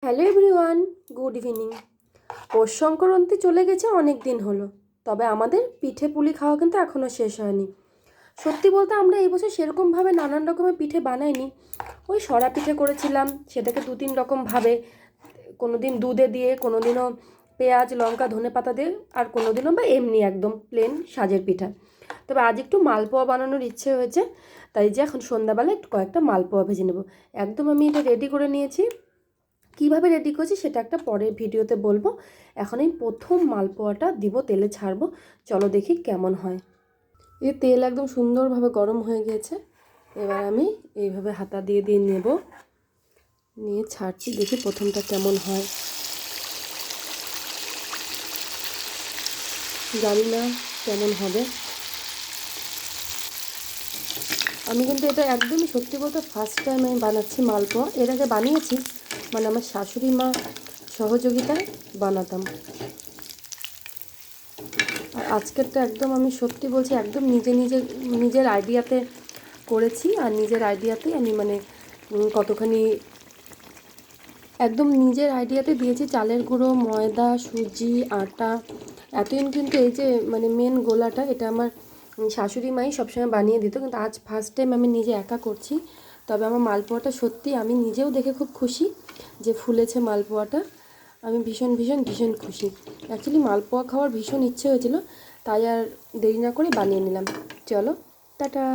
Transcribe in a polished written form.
Hello everyone, good evening. Poush Sankranti চলে গেছে অনেক দিন হলো, তবে আমাদের পিঠে পুলি খাওয়া কিন্তু এখনও শেষ হয়নি। সত্যি বলতে আমরা এই বছর সেরকমভাবে নানান রকমের পিঠে বানাইনি। ওই সরা পিঠে করেছিলাম, সেটাকে 2-3 রকমভাবে, কোনো দিন দুধে দিয়ে, কোনো দিনও পেঁয়াজ লঙ্কা ধনে পাতা দিয়ে, আর কোনো দিনও বা এমনি একদম প্লেন সাজের পিঠা। তবে আজ একটু মালপোয়া বানানোর ইচ্ছে হয়েছে, তাই যে এখন সন্ধ্যাবেলা একটু কয়েকটা মালপোয়া ভেজে নেব। একদম আমি এটা রেডি করে নিয়েছি। কীভাবে রেডি করেছি সেটা একটা পরের ভিডিওতে বলবো। এখন এই প্রথম মালপোয়াটা দিব, তেলে ছাড়বো। চলো দেখি কেমন হয়। এই তেল একদম সুন্দরভাবে গরম হয়ে গিয়েছে। এবার আমি এইভাবে হাতা দিয়ে দিয়ে নেব, নিয়ে ছাড়ছি, দেখি প্রথমটা কেমন হয়। জানি না কেমন হবে। আমি কিন্তু এটা একদমই সত্যি বলতে ফার্স্ট টাইম আমি বানাচ্ছি মালপোয়া। এর আগে বানিয়েছি, মানে আমার শাশুড়ি মা সহযোগিতায় বানাতাম। আর আজকেরটা একদম আমি সত্যি বলছি, একদম নিজের আইডিয়াতে করেছি। আর নিজের আইডিয়াতেই আমি মানে কতখানি একদম নিজের আইডিয়াতে দিয়েছি। চালের গুঁড়ো, ময়দা, সুজি, আটা, এতদিন কিন্তু এই যে মানে মেন গোলাটা এটা আমার শাশুড়ি মাই সবসময় বানিয়ে দিত, কিন্তু আজ ফার্স্ট টাইম আমি নিজে একা করছি। তবে আমার মালপোয়াটা সত্যি আমি নিজেও দেখে খুব খুশি যে ফুলেছে মালপোয়াটা। আমি ভীষণ ভীষণ ভীষণ খুশি। অ্যাকচুয়ালি মালপোয়া খাওয়ার ভীষণ ইচ্ছে হয়েছিল, তাই আর দেরি না করে বানিয়ে নিলাম। চলো, টাটা।